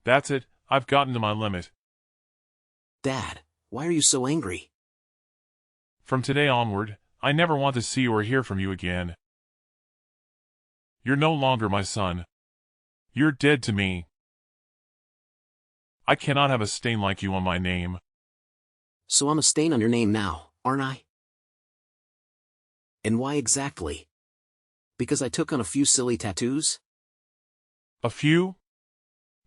That's it, I've gotten to my limit. Dad, why are you so angry? From today onward, I never want to see or hear from you again. You're no longer my son. You're dead to me. I cannot have a stain like you on my name. So I'm a stain on your name now, aren't I? And why exactly? Because I took on a few silly tattoos? A few?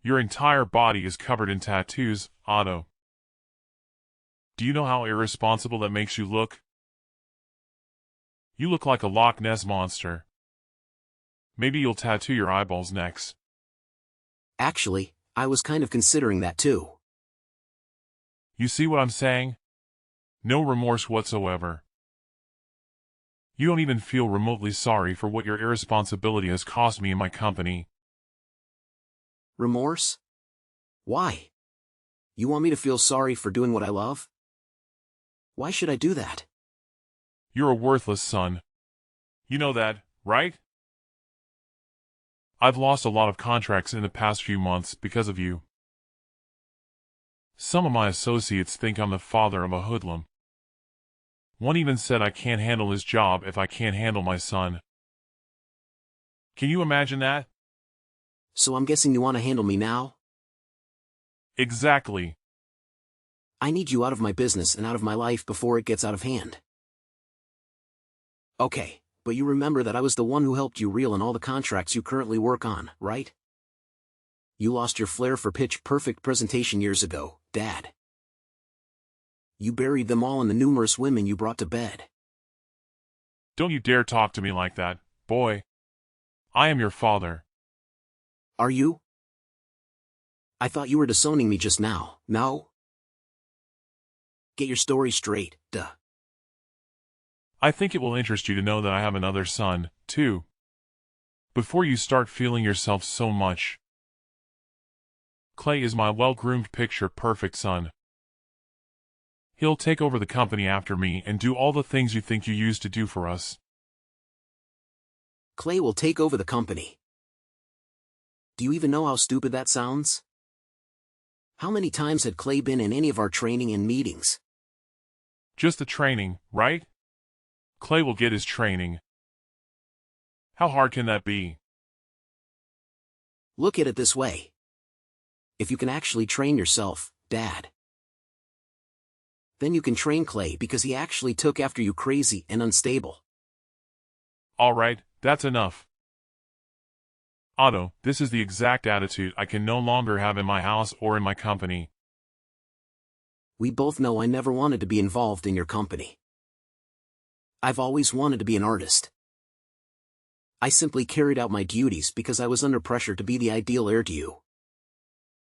Your entire body is covered in tattoos, Otto. Do you know how irresponsible that makes you look? You look like a Loch Ness monster. Maybe you'll tattoo your eyeballs next. Actually, I was kind of considering that too. You see what I'm saying? No remorse whatsoever. You don't even feel remotely sorry for what your irresponsibility has cost me in my company. Remorse? Why? You want me to feel sorry for doing what I love? Why should I do that? You're a worthless son. You know that, right? I've lost a lot of contracts in the past few months because of you. Some of my associates think I'm the father of a hoodlum. One even said I can't handle his job if I can't handle my son. Can you imagine that? So I'm guessing you want to handle me now? Exactly. I need you out of my business and out of my life before it gets out of hand. Okay, but you remember that I was the one who helped you reel in all the contracts you currently work on, right? You lost your flair for pitch-perfect presentation years ago, Dad. You buried them all in the numerous women you brought to bed. Don't you dare talk to me like that, boy. I am your father. Are you? I thought you were disowning me just now, no? Get your story straight, duh. I think it will interest you to know that I have another son, too. Before you start feeling yourself so much. Clay is my well-groomed picture-perfect son. He'll take over the company after me and do all the things you think you used to do for us. Clay will take over the company. Do you even know how stupid that sounds? How many times had Clay been in any of our training and meetings? Just the training, right? Clay will get his training. How hard can that be? Look at it this way. If you can actually train yourself, Dad, then you can train Clay because he actually took after you crazy and unstable. All right, that's enough. Otto, this is the exact attitude I can no longer have in my house or in my company. We both know I never wanted to be involved in your company. I've always wanted to be an artist. I simply carried out my duties because I was under pressure to be the ideal heir to you.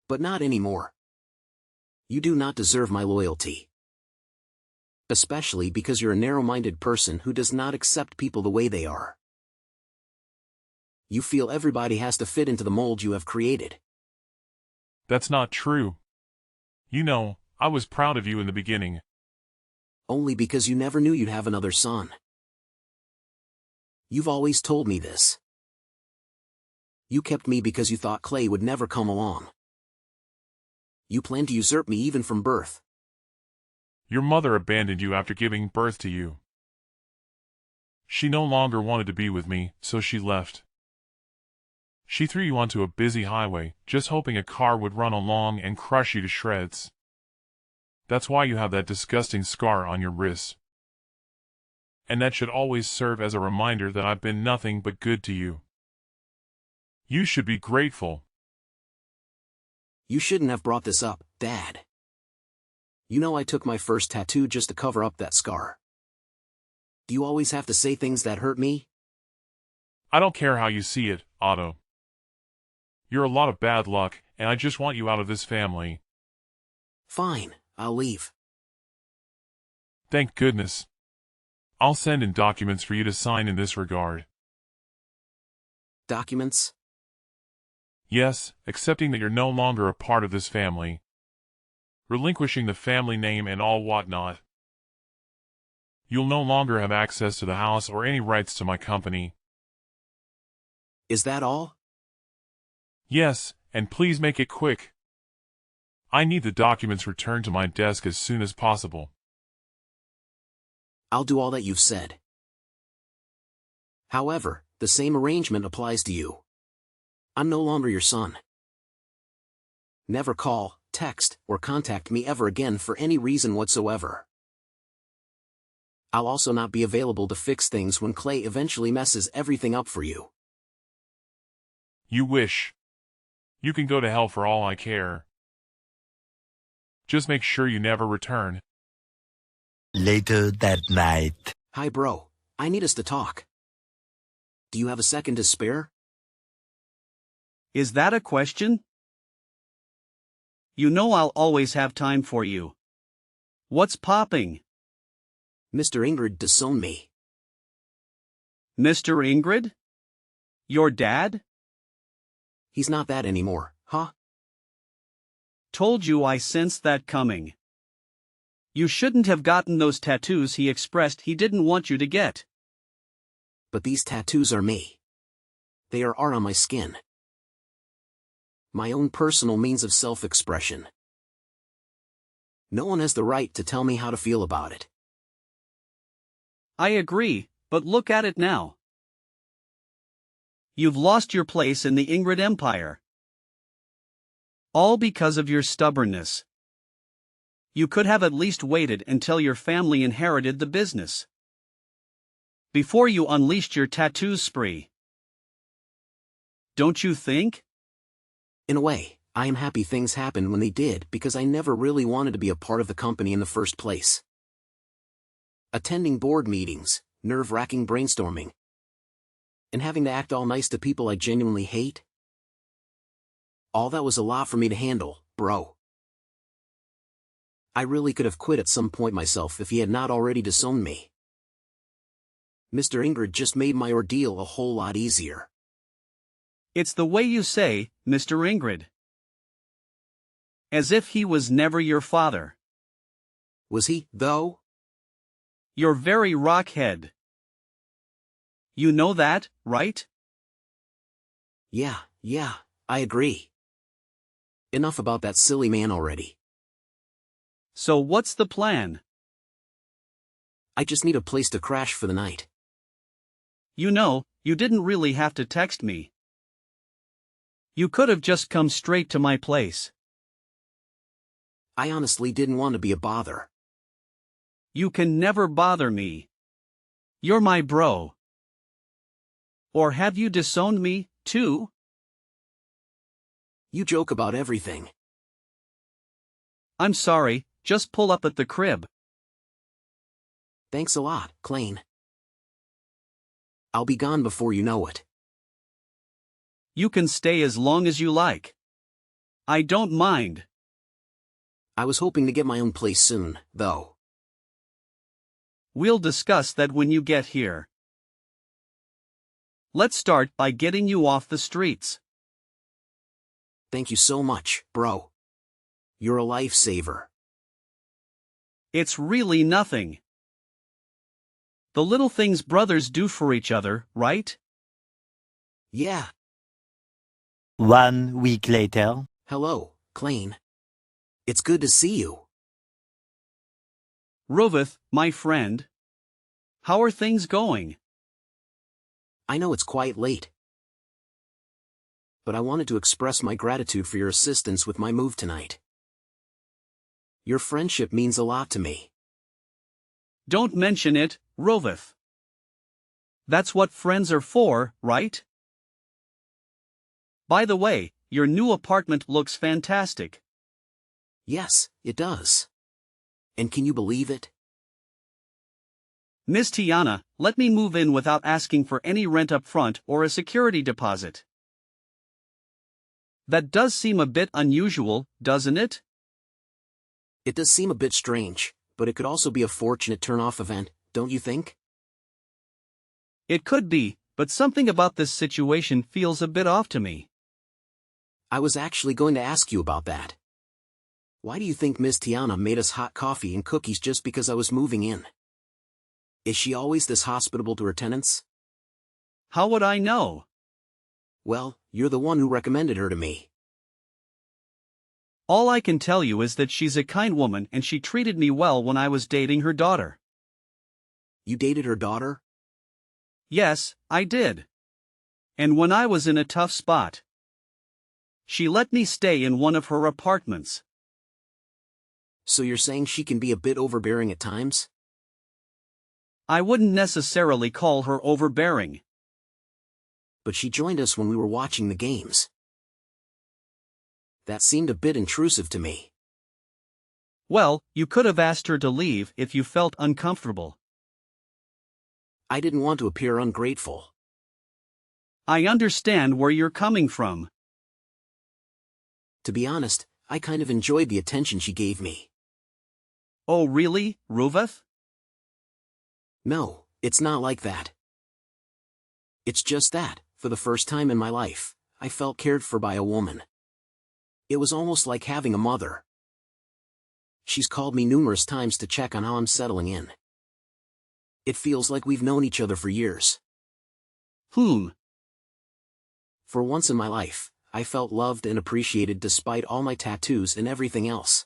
But not anymore. You do not deserve my loyalty. Especially because you're a narrow-minded person who does not accept people the way they are. You feel everybody has to fit into the mold you have created. That's not true. You know, I was proud of you in the beginning. Only because you never knew you'd have another son. You've always told me this. You kept me because you thought Clay would never come along. You planned to usurp me even from birth. Your mother abandoned you after giving birth to you. She no longer wanted to be with me, so she left. She threw you onto a busy highway, just hoping a car would run along and crush you to shreds. That's why you have that disgusting scar on your wrist. And that should always serve as a reminder that I've been nothing but good to you. You should be grateful. You shouldn't have brought this up, Dad. You know I took my first tattoo just to cover up that scar. Do you always have to say things that hurt me? I don't care how you see it, Otto. You're a lot of bad luck, and I just want you out of this family. Fine, I'll leave. Thank goodness. I'll send in documents for you to sign in this regard. Documents? Yes, accepting that you're no longer a part of this family. Relinquishing the family name and all whatnot. You'll no longer have access to the house or any rights to my company. Is that all? Yes, and please make it quick. I need the documents returned to my desk as soon as possible. I'll do all that you've said. However, the same arrangement applies to you. I'm no longer your son. Never call, text, or contact me ever again for any reason whatsoever. I'll also not be available to fix things when Clay eventually messes everything up for you. You wish. You can go to hell for all I care. Just make sure you never return. Later that night. Hi bro, I need us to talk. Do you have a second to spare? Is that a question? You know I'll always have time for you. What's popping? Mr. Ingrid disowned me. Mr. Ingrid? Your dad? He's not that anymore, huh? Told you I sensed that coming. You shouldn't have gotten those tattoos he expressed he didn't want you to get. But these tattoos are me. They are art on my skin. My own personal means of self-expression. No one has the right to tell me how to feel about it. I agree, but look at it now. You've lost your place in the Ingrid Empire. All because of your stubbornness. You could have at least waited until your family inherited the business. Before you unleashed your tattoo spree. Don't you think? In a way, I am happy things happened when they did because I never really wanted to be a part of the company in the first place. Attending board meetings, nerve-wracking brainstorming, and having to act all nice to people I genuinely hate. All that was a lot for me to handle, bro. I really could have quit at some point myself if he had not already disowned me. Mr. Ingrid just made my ordeal a whole lot easier. It's the way you say, Mr. Ingrid. As if he was never your father. Was he, though? You're very rockhead. You know that, right? Yeah, I agree. Enough about that silly man already. So what's the plan? I just need a place to crash for the night. You know, you didn't really have to text me. You could have just come straight to my place. I honestly didn't want to be a bother. You can never bother me. You're my bro. Or have you disowned me, too? You joke about everything. I'm sorry, just pull up at the crib. Thanks a lot, Klain. I'll be gone before you know it. You can stay as long as you like. I don't mind. I was hoping to get my own place soon, though. We'll discuss that when you get here. Let's start by getting you off the streets. Thank you so much, bro. You're a lifesaver. It's really nothing. The little things brothers do for each other, right? Yeah. 1 week later. Hello, Klain. It's good to see you. Roveth, my friend. How are things going? I know it's quite late. But I wanted to express my gratitude for your assistance with my move tonight. Your friendship means a lot to me. Don't mention it, Roveth. That's what friends are for, right? By the way, your new apartment looks fantastic. Yes, it does. And can you believe it? Miss Tiana, let me move in without asking for any rent up front or a security deposit. That does seem a bit unusual, doesn't it? It does seem a bit strange, but it could also be a fortunate turn-off event, don't you think? It could be, but something about this situation feels a bit off to me. I was actually going to ask you about that. Why do you think Miss Tiana made us hot coffee and cookies just because I was moving in? Is she always this hospitable to her tenants? How would I know? Well, you're the one who recommended her to me. All I can tell you is that she's a kind woman and she treated me well when I was dating her daughter. You dated her daughter? Yes, I did. And when I was in a tough spot, she let me stay in one of her apartments. So you're saying she can be a bit overbearing at times? I wouldn't necessarily call her overbearing. But she joined us when we were watching the games. That seemed a bit intrusive to me. Well, you could have asked her to leave if you felt uncomfortable. I didn't want to appear ungrateful. I understand where you're coming from. To be honest, I kind of enjoyed the attention she gave me. Oh really, Ruveth? No, it's not like that. It's just that, for the first time in my life, I felt cared for by a woman. It was almost like having a mother. She's called me numerous times to check on how I'm settling in. It feels like we've known each other for years. For once in my life, I felt loved and appreciated despite all my tattoos and everything else.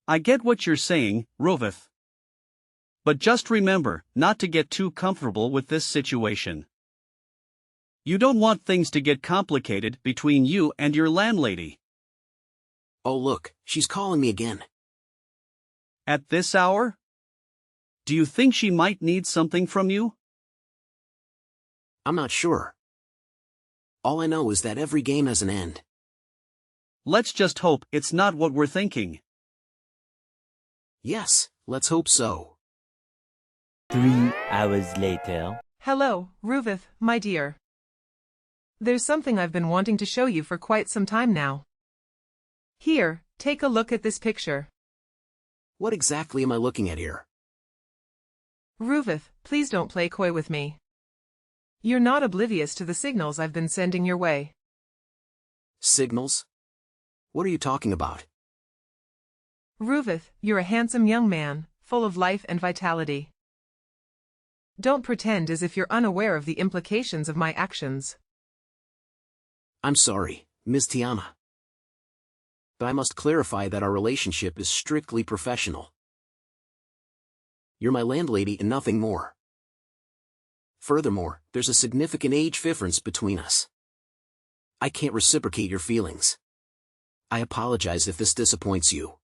I get what you're saying, Ruveth. But just remember not to get too comfortable with this situation. You don't want things to get complicated between you and your landlady. Oh look, she's calling me again. At this hour? Do you think she might need something from you? I'm not sure. All I know is that every game has an end. Let's just hope it's not what we're thinking. Yes, let's hope so. 3 hours later. Hello, Ruveth, my dear. There's something I've been wanting to show you for quite some time now. Here, take a look at this picture. What exactly am I looking at here? Ruveth, please don't play coy with me. You're not oblivious to the signals I've been sending your way. Signals? What are you talking about? Ruveth, you're a handsome young man, full of life and vitality. Don't pretend as if you're unaware of the implications of my actions. I'm sorry, Ms. Tiana. But I must clarify that our relationship is strictly professional. You're my landlady and nothing more. Furthermore, there's a significant age difference between us. I can't reciprocate your feelings. I apologize if this disappoints you.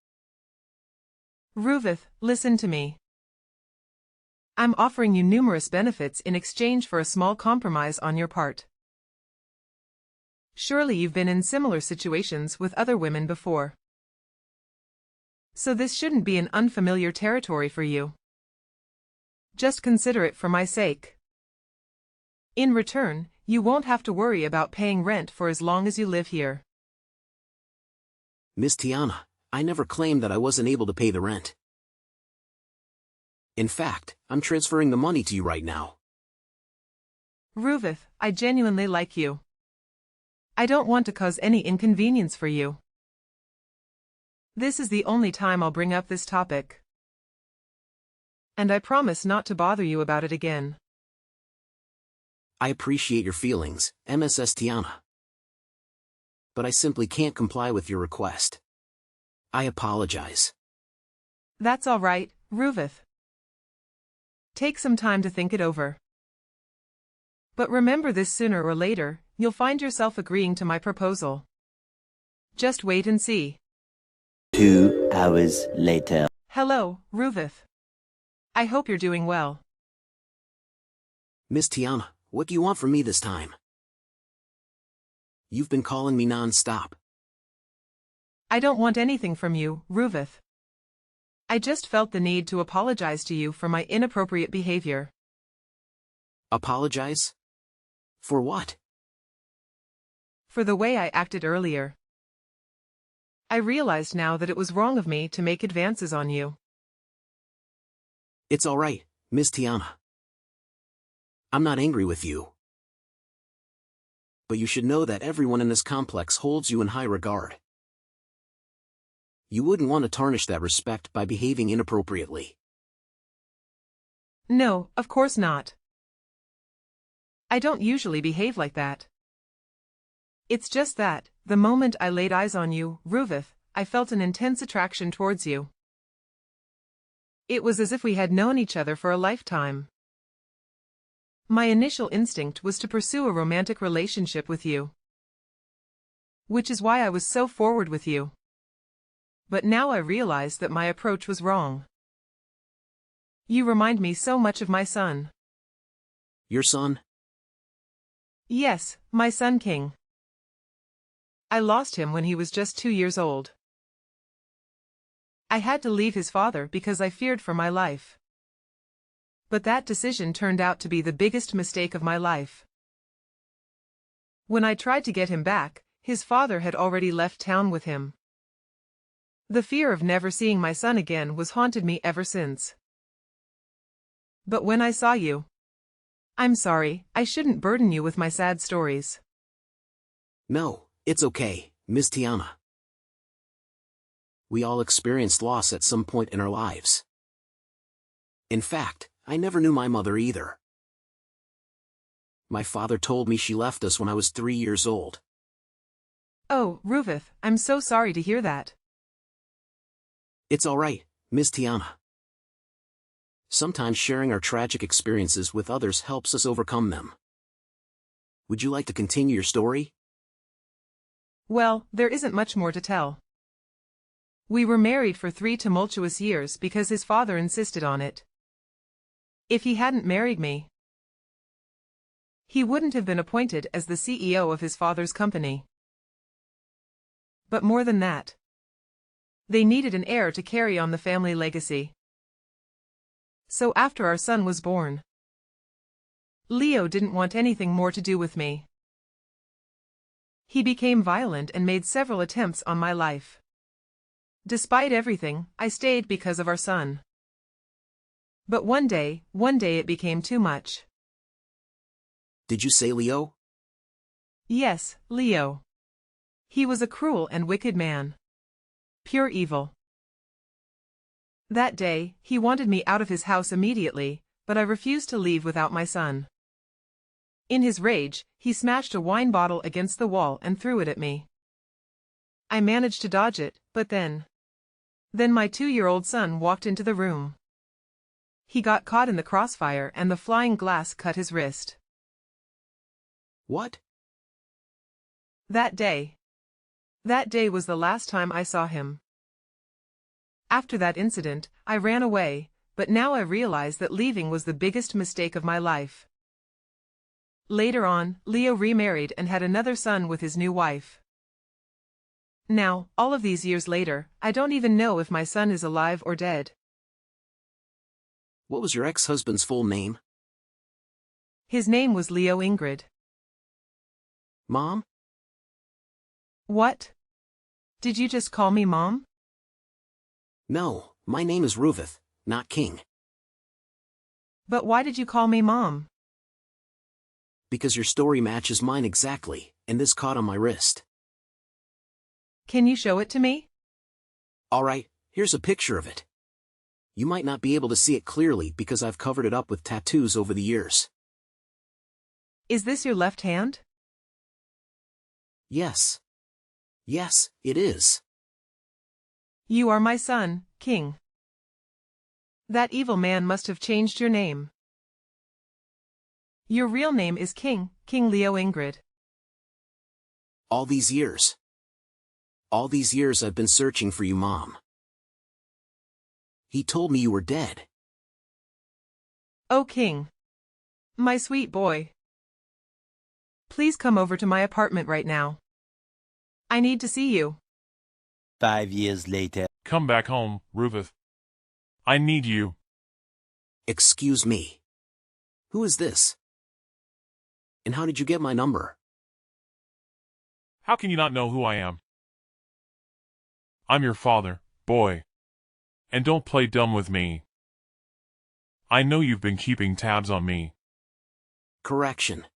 Ruveth, listen to me. I'm offering you numerous benefits in exchange for a small compromise on your part. Surely you've been in similar situations with other women before. So this shouldn't be an unfamiliar territory for you. Just consider it for my sake. In return, you won't have to worry about paying rent for as long as you live here. Ms. Tiana, I never claimed that I wasn't able to pay the rent. In fact, I'm transferring the money to you right now. Ruveth, I genuinely like you. I don't want to cause any inconvenience for you. This is the only time I'll bring up this topic. And I promise not to bother you about it again. I appreciate your feelings, Mrs. Tiana. But I simply can't comply with your request. I apologize. That's all right, Ruveth. Take some time to think it over. But remember this, sooner or later, you'll find yourself agreeing to my proposal. Just wait and see. 2 hours later. Hello, Ruveth. I hope you're doing well. Miss Tiana, what do you want from me this time? You've been calling me non-stop. I don't want anything from you, Ruveth. I just felt the need to apologize to you for my inappropriate behavior. Apologize? For what? For the way I acted earlier. I realized now that it was wrong of me to make advances on you. It's all right, Miss Tiana. I'm not angry with you. But you should know that everyone in this complex holds you in high regard. You wouldn't want to tarnish that respect by behaving inappropriately. No, of course not. I don't usually behave like that. It's just that, the moment I laid eyes on you, Ruveth, I felt an intense attraction towards you. It was as if we had known each other for a lifetime. My initial instinct was to pursue a romantic relationship with you, which is why I was so forward with you. But now I realize that my approach was wrong. You remind me so much of my son. Your son? Yes, my son King. I lost him when he was just 2 years old. I had to leave his father because I feared for my life. But that decision turned out to be the biggest mistake of my life. When I tried to get him back, his father had already left town with him. The fear of never seeing my son again was haunted me ever since. But when I saw you, I'm sorry, I shouldn't burden you with my sad stories. No, it's okay, Miss Tiana. We all experienced loss at some point in our lives. In fact, I never knew my mother either. My father told me she left us when I was 3 years old. Oh, Ruvith, I'm so sorry to hear that. It's all right, Miss Tiana. Sometimes sharing our tragic experiences with others helps us overcome them. Would you like to continue your story? Well, there isn't much more to tell. We were married for 3 tumultuous years because his father insisted on it. If he hadn't married me, he wouldn't have been appointed as the CEO of his father's company. But more than that, they needed an heir to carry on the family legacy. So after our son was born, Leo didn't want anything more to do with me. He became violent and made several attempts on my life. Despite everything, I stayed because of our son. But one day it became too much. Did you say Leo? Yes, Leo. He was a cruel and wicked man. Pure evil. That day, he wanted me out of his house immediately, but I refused to leave without my son. In his rage, he smashed a wine bottle against the wall and threw it at me. I managed to dodge it, but then my 2-year-old son walked into the room. He got caught in the crossfire and the flying glass cut his wrist. What? That day was the last time I saw him. After that incident, I ran away, but now I realize that leaving was the biggest mistake of my life. Later on, Leo remarried and had another son with his new wife. Now, all of these years later, I don't even know if my son is alive or dead. What was your ex-husband's full name? His name was Leo Ingrid. Mom? What? Did you just call me Mom? No, my name is Ruvith, not King. But why did you call me Mom? Because your story matches mine exactly, and this caught on my wrist. Can you show it to me? Alright, here's a picture of it. You might not be able to see it clearly because I've covered it up with tattoos over the years. Is this your left hand? Yes. Yes, it is. You are my son, King. That evil man must have changed your name. Your real name is King Leo Ingrid. All these years. All these years I've been searching for you, Mom. He told me you were dead. Oh, King. My sweet boy. Please come over to my apartment right now. I need to see you. 5 years later. Come back home, Ruvith. I need you. Excuse me. Who is this? And how did you get my number? How can you not know who I am? I'm your father, boy. And don't play dumb with me. I know you've been keeping tabs on me. Correction.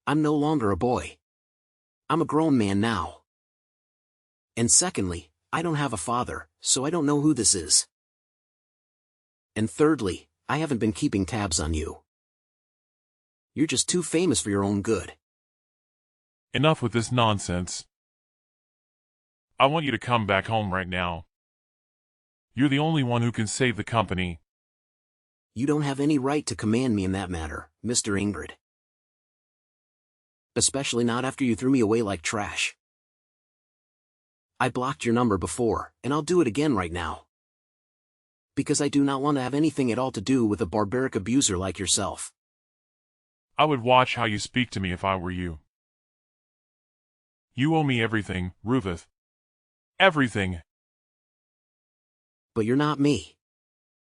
I'm no longer a boy. I'm a grown man now. And secondly, I don't have a father, so I don't know who this is. And thirdly, I haven't been keeping tabs on you. You're just too famous for your own good. Enough with this nonsense. I want you to come back home right now. You're the only one who can save the company. You don't have any right to command me in that matter, Mr. Ingrid. Especially not after you threw me away like trash. I blocked your number before, and I'll do it again right now. Because I do not want to have anything at all to do with a barbaric abuser like yourself. I would watch how you speak to me if I were you. You owe me everything, Ruveth. Everything. But you're not me.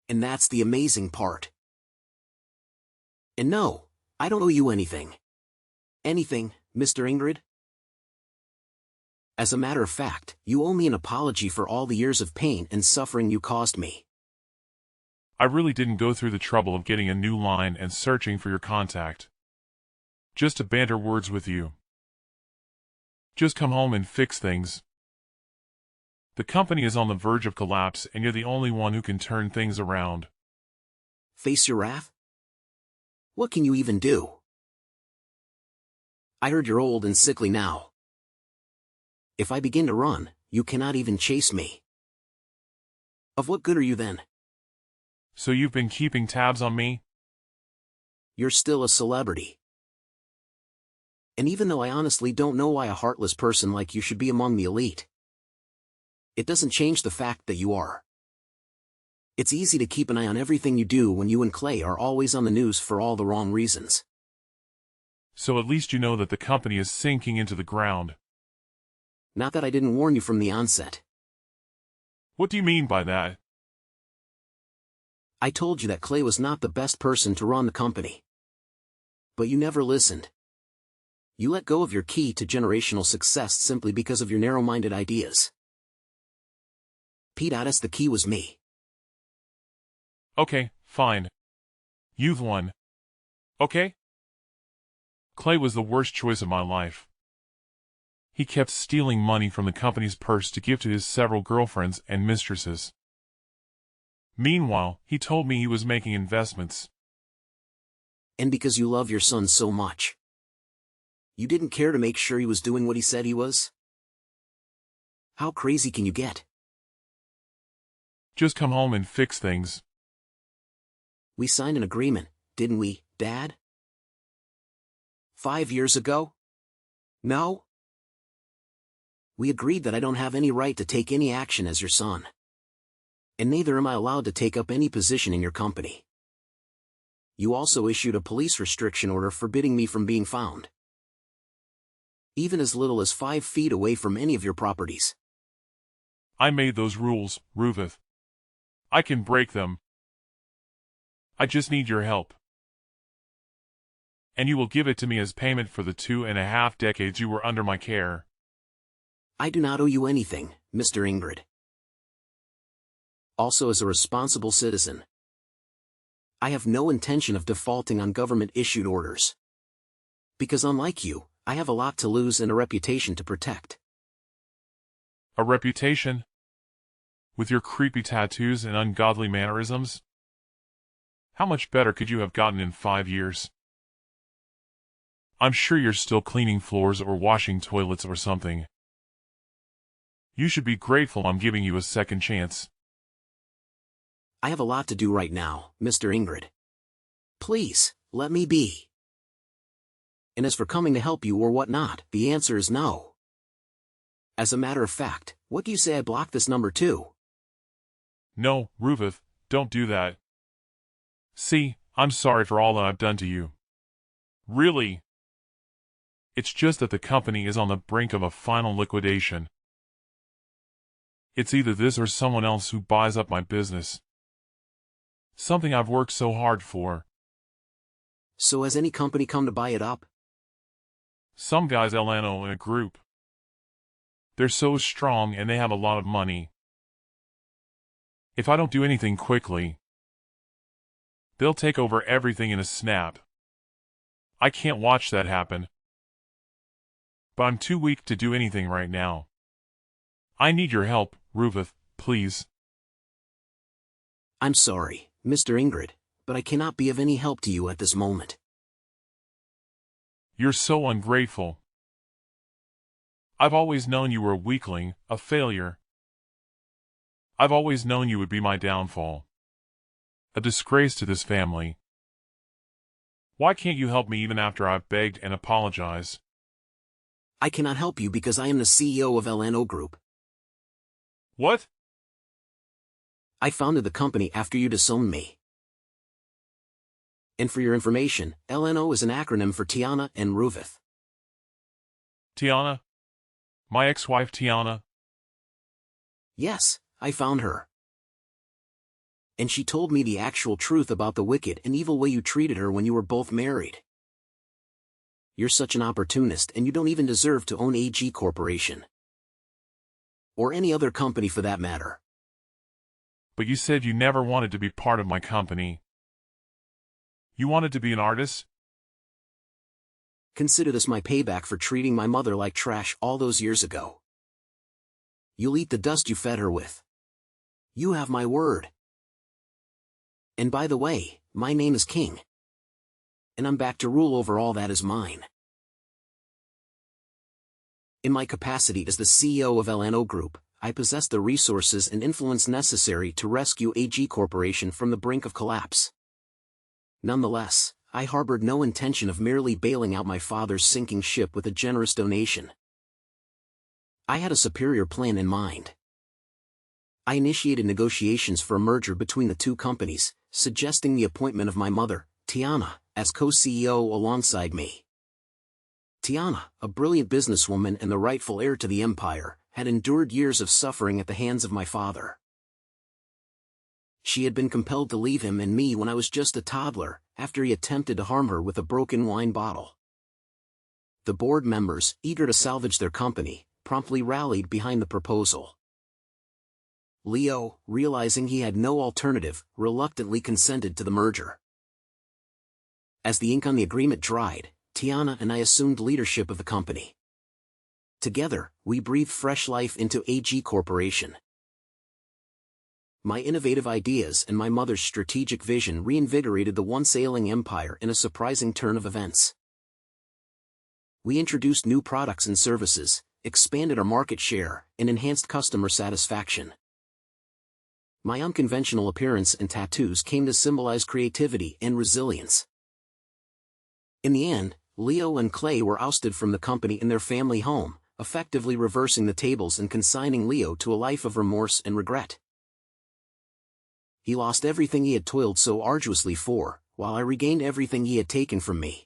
And that's the amazing part. And no, I don't owe you anything. Anything, Mr. Ingrid? As a matter of fact, you owe me an apology for all the years of pain and suffering you caused me. I really didn't go through the trouble of getting a new line and searching for your contact. Just to banter words with you. Just come home and fix things. The company is on the verge of collapse and you're the only one who can turn things around. Face your wrath? What can you even do? I heard you're old and sickly now. If I begin to run, you cannot even chase me. Of what good are you then? So you've been keeping tabs on me? You're still a celebrity. And even though I honestly don't know why a heartless person like you should be among the elite, it doesn't change the fact that you are. It's easy to keep an eye on everything you do when you and Clay are always on the news for all the wrong reasons. So at least you know that the company is sinking into the ground. Not that I didn't warn you from the onset. What do you mean by that? I told you that Clay was not the best person to run the company. But you never listened. You let go of your key to generational success simply because of your narrow-minded ideas. P.S. The key was me. Okay, fine. You've won. Okay? Clay was the worst choice of my life. He kept stealing money from the company's purse to give to his several girlfriends and mistresses. Meanwhile, he told me he was making investments. And because you love your son so much, you didn't care to make sure he was doing what he said he was? How crazy can you get? Just come home and fix things. We signed an agreement, didn't we, Dad? 5 years ago? No? We agreed that I don't have any right to take any action as your son. And neither am I allowed to take up any position in your company. You also issued a police restriction order forbidding me from being found. Even as little as 5 feet away from any of your properties. I made those rules, Ruveth. I can break them. I just need your help. And you will give it to me as payment for the 2.5 decades you were under my care. I do not owe you anything, Mr. Ingrid. Also, as a responsible citizen, I have no intention of defaulting on government-issued orders. Because unlike you, I have a lot to lose and a reputation to protect. A reputation? With your creepy tattoos and ungodly mannerisms? How much better could you have gotten in 5 years? I'm sure you're still cleaning floors or washing toilets or something. You should be grateful I'm giving you a second chance. I have a lot to do right now, Mr. Ingrid. Please, let me be. And as for coming to help you or whatnot, the answer is no. As a matter of fact, what do you say I block this number too? No, Ruveth, don't do that. See, I'm sorry for all that I've done to you. Really. It's just that the company is on the brink of a final liquidation. It's either this or someone else who buys up my business. Something I've worked so hard for. So has any company come to buy it up? Some guys Elano in a group. They're so strong and they have a lot of money. If I don't do anything quickly, they'll take over everything in a snap. I can't watch that happen. But I'm too weak to do anything right now. I need your help, Ruveth, please. I'm sorry, Mr. Ingrid, but I cannot be of any help to you at this moment. You're so ungrateful. I've always known you were a weakling, a failure. I've always known you would be my downfall. A disgrace to this family. Why can't you help me even after I've begged and apologized? I cannot help you because I am the CEO of LNO Group. What? I founded the company after you disowned me. And for your information, LNO is an acronym for Tiana and Ruvith. Tiana? My ex-wife Tiana? Yes, I found her. And she told me the actual truth about the wicked and evil way you treated her when you were both married. You're such an opportunist and you don't even deserve to own AG Corporation. Or any other company for that matter. But you said you never wanted to be part of my company. You wanted to be an artist? Consider this my payback for treating my mother like trash all those years ago. You'll eat the dust you fed her with. You have my word. And by the way, my name is King. And I'm back to rule over all that is mine. In my capacity as the CEO of LNO Group, I possess the resources and influence necessary to rescue AG Corporation from the brink of collapse. Nonetheless, I harbored no intention of merely bailing out my father's sinking ship with a generous donation. I had a superior plan in mind. I initiated negotiations for a merger between the two companies, suggesting the appointment of my mother, Tiana, as co-CEO alongside me. Tiana, a brilliant businesswoman and the rightful heir to the empire, had endured years of suffering at the hands of my father. She had been compelled to leave him and me when I was just a toddler, after he attempted to harm her with a broken wine bottle. The board members, eager to salvage their company, promptly rallied behind the proposal. Leo, realizing he had no alternative, reluctantly consented to the merger. As the ink on the agreement dried, Tiana and I assumed leadership of the company. Together, we breathed fresh life into AG Corporation. My innovative ideas and my mother's strategic vision reinvigorated the once ailing empire in a surprising turn of events. We introduced new products and services, expanded our market share, and enhanced customer satisfaction. My unconventional appearance and tattoos came to symbolize creativity and resilience. In the end, Leo and Clay were ousted from the company in their family home, effectively reversing the tables and consigning Leo to a life of remorse and regret. He lost everything he had toiled so arduously for, while I regained everything he had taken from me.